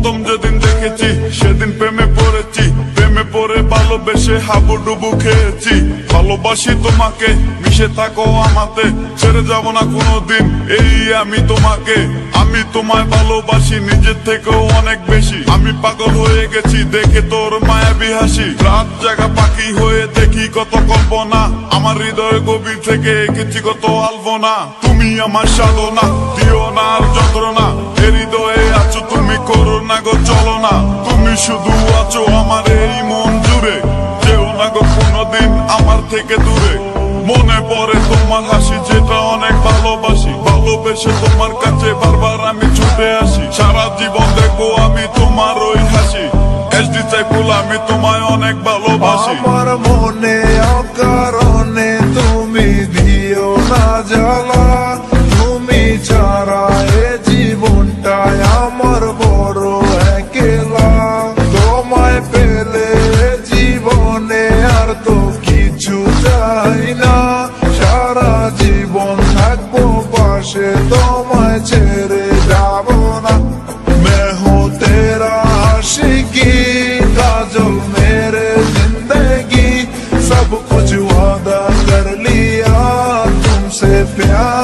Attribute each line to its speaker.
Speaker 1: প্রথম যেদিন দেখেছি সেদিন প্রেমে পড়েছি, প্রেমে পড়ে ভালোবেসে হাবুডুবু খেয়েছি। ভালোবাসি তোমাকে, মিশে থাকো আমাতে, ছেড়ে যাব না কোনোদিন এই আমি তোমাকে। আমি তোমায় ভালোবাসি নিজের থেকেও অনেক বেশি, আমি পাগল হয়ে গেছি দেখে তোর মায়াবী হাসি। রাত জাগা পাখি হয়ে দেখি কত কল্পনা, আমার হৃদয় গভীর থেকে এঁকেছি কত আলপনা। তুমি আমার সাধনা, দিও না আর যন্ত্রণা, এ হৃদয়ে আছো তুমি, করো না গো চলো না। তুমি শুধু আছো আমার এই মন জুড়ে, যেও না গো কোনোদিন আমার থেকে দূরে। মনে পড়ে তোমার হাসি যেটা অনেক ভালোবাসি, ভালোবেসে তোমার কাছে বারবার আমি ছুটে আসি। সারা জীবন দেখবো আমি তোমার ওই হাসি, এসডি সাইফুল আমি তোমায় অনেক ভালোবাসি।
Speaker 2: আমার মনে অকারণে তুমি দিও না জ্বালা, তুমি ছাড়া এ জীবনটাই আমার বড় একলা। তোমায় পেলে জীবনে আর তো কিছু চাই না, সারা জীবন থাকবো পাশে, তোমায় ছেড়ে যাব না। मैं हूँ तेरा आशिकी, काजल मेरे जिंदगी, सब कुछ वादा कर लिया तुमसे प्यार।